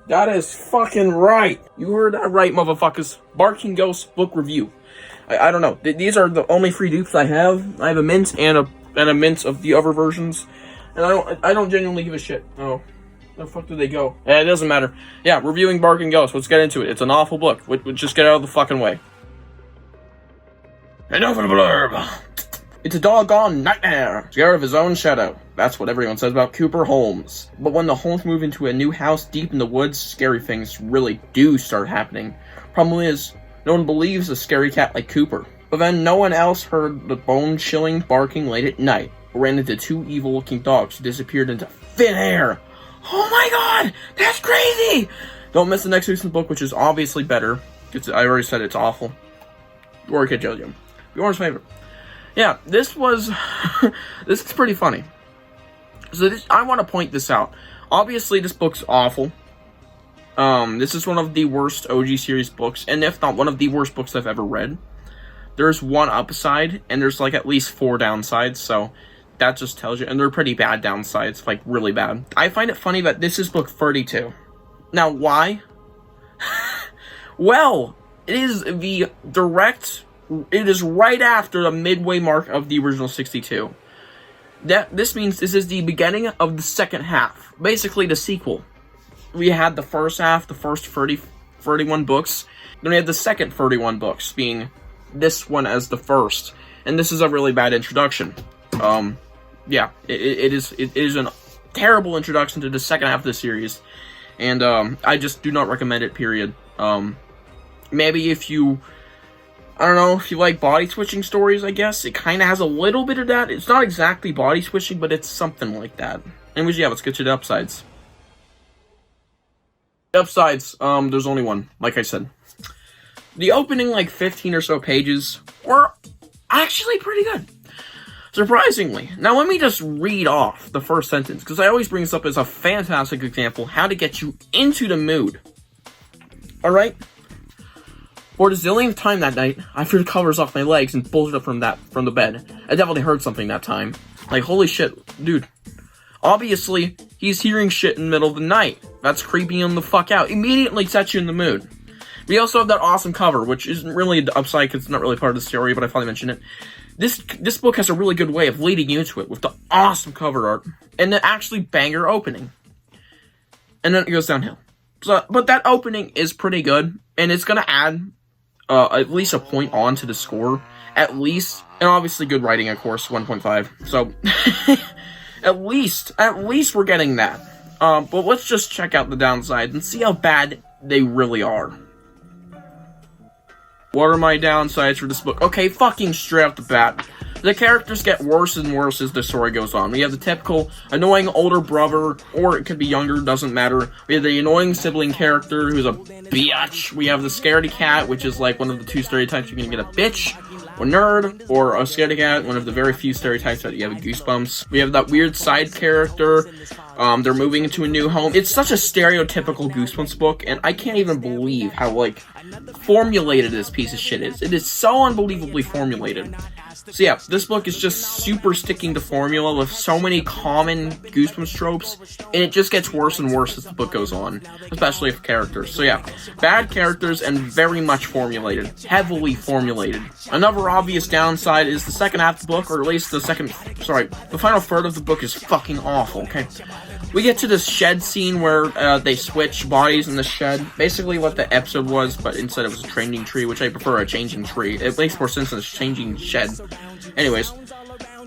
That is fucking right. You heard that right, motherfuckers. Barking Ghost book review. I don't know. These are the only free dupes I have. I have a mint and a mint of the other versions, and I don't genuinely give a shit. Oh, where the fuck did they go? It doesn't matter. Yeah, reviewing Barking Ghost. Let's get into it. It's an awful book. We'll just get out of the fucking way. Enough of the blurb. It's a doggone nightmare. Scared of his own shadow. That's what everyone says about Cooper Holmes. But when the Holmes move into a new house deep in the woods, scary things really do start happening. Problem is, no one believes a scary cat like Cooper. But then no one else heard the bone-chilling barking late at night, or ran into two evil-looking dogs who disappeared into thin air. Oh my god! That's crazy! Don't miss the next week's book, which is obviously better. I already said it's awful. Or I could Yours favorite. Yeah, this was... this is pretty funny. So I want to point this out. Obviously, this book's awful. This is one of the worst OG series books, and if not one of the worst books I've ever read. There's one upside, and there's like at least 4 downsides, so that just tells you. And they're pretty bad downsides, like really bad. I find it funny that this is book 32. Now, why? Well, it is the direct... It is right after the midway mark of the original 62. This means this is the beginning of the second half. Basically, the sequel. We had the first half, the first 31 books. Then we had the second 31 books, being this one as the first. And this is a really bad introduction. Yeah, it is a terrible introduction to the second half of the series. And I just do not recommend it, period. Maybe if you... I don't know, if you like body-switching stories, I guess. It kind of has a little bit of that. It's not exactly body-switching, but it's something like that. Anyways, yeah, let's get to the upsides. Upsides, there's only one, like I said. The opening, like, 15 or so pages were actually pretty good. Surprisingly. Now, let me just read off the first sentence, because I always bring this up as a fantastic example, how to get you into the mood. Alright? For the zillionth time that night, I threw the covers off my legs and bolted up from the bed. I definitely heard something that time. Like, holy shit, dude. Obviously, he's hearing shit in the middle of the night. That's creeping him the fuck out. Immediately sets you in the mood. We also have that awesome cover, which isn't really the upside because it's not really part of the story, but I finally mentioned it. This book has a really good way of leading you into it with the awesome cover art and the actually banger opening. And then it goes downhill. So, but that opening is pretty good, and it's gonna add at least a point on to the score, at least, and obviously good writing, of course, 1.5, so, at least we're getting that, but let's just check out the downside and see how bad they really are. What are my downsides for this book? Okay, fucking straight off the bat, the characters get worse and worse as the story goes on. We have the typical annoying older brother, or it could be younger, doesn't matter. We have the annoying sibling character who's a biatch. We have the scaredy cat, which is like one of the 2 stereotypes you're gonna get a bitch, or nerd, or a scaredy cat, one of the very few stereotypes that you have Goosebumps. We have that weird side character. They're moving into a new home. It's such a stereotypical Goosebumps book, and I can't even believe how, like, formulated this piece of shit is. It is so unbelievably formulated. So yeah, this book is just super sticking to formula with so many common Goosebumps tropes, and it just gets worse and worse as the book goes on, especially with characters. So yeah, bad characters and very much formulated, heavily formulated. Another obvious downside is the second half of the book, or at least the final third of the book is fucking awful, okay? We get to this shed scene where they switch bodies in the shed. Basically what the episode was, but instead it was a changing tree, which I prefer a changing tree. It makes more sense than a changing shed. Anyways,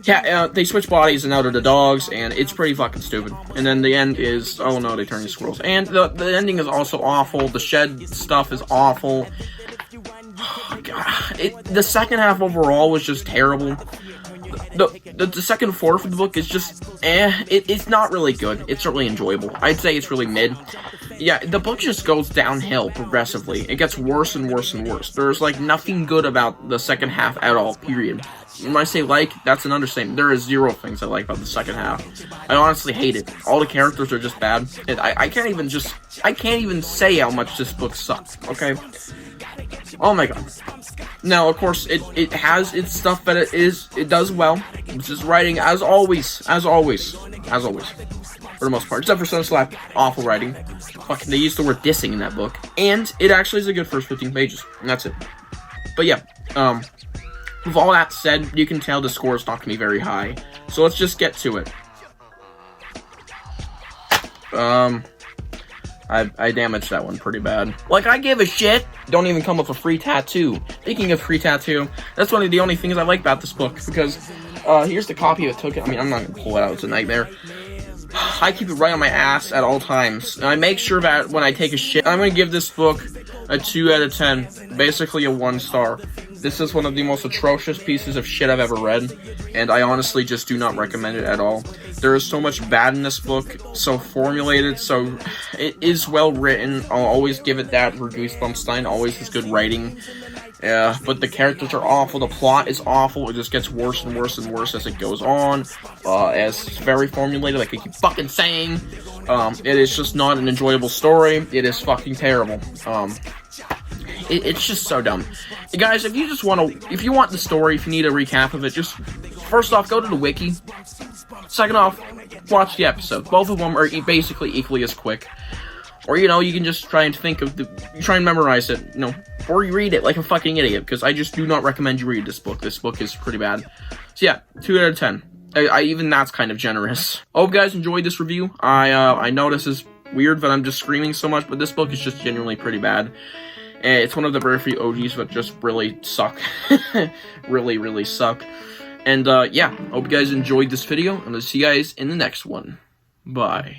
yeah, they switch bodies and now they're the dogs, and it's pretty fucking stupid. And then the end is, oh no, they turn into squirrels. And the ending is also awful. The shed stuff is awful. Oh, God. The second half overall was just terrible. The second fourth of the book is just, it's not really good. It's not really enjoyable. I'd say it's really mid. Yeah, the book just goes downhill progressively. It gets worse and worse and worse. There's, like, nothing good about the second half at all, period. When I say like, that's an understatement. There are 0 things I like about the second half. I honestly hate it. All the characters are just bad. I can't even say how much this book sucks, okay? Oh my god. Now, of course, it has its stuff that it does well. It's just writing, as always. for the most part, except for some slap awful writing. Fucking, they used the word dissing in that book, and it actually is a good first 15 pages, and that's it. But yeah, with all that said, you can tell the score is not gonna be very high, so let's just get to it. I damaged that one pretty bad. Like, I give a shit. Don't even come with a free tattoo. Speaking of free tattoo, that's one of the only things I like about this book, because, here's the copy that took it. I mean, I'm not gonna pull it out, it's a nightmare. I keep it right on my ass at all times, and I make sure that when I take a shit, I'm gonna give this book a 2 out of 10, basically a 1 star. This is one of the most atrocious pieces of shit I've ever read, and I honestly just do not recommend it at all. There is so much bad in this book, so formulated, so it is well written. I'll always give it that for Goosebumps. Stine always has good writing. Yeah, but the characters are awful, the plot is awful, it just gets worse and worse and worse as it goes on. As it's very formulated, like I keep fucking saying. It is just not an enjoyable story. It is fucking terrible. It's just so dumb. Guys, if you just if you want the story, if you need a recap of it, just, first off, go to the wiki. Second off, watch the episode. Both of them are basically equally as quick. Or, you know, you can just try and try and memorize it, you know, or you read it like a fucking idiot, because I just do not recommend you read this book. This book is pretty bad. So yeah, 2 out of 10. Even that's kind of generous. I hope you guys enjoyed this review. I know this is weird that I'm just screaming so much, but this book is just genuinely pretty bad. It's one of the very few OGs that just really suck. Really, really suck. And, yeah, hope you guys enjoyed this video, and I'll see you guys in the next one. Bye.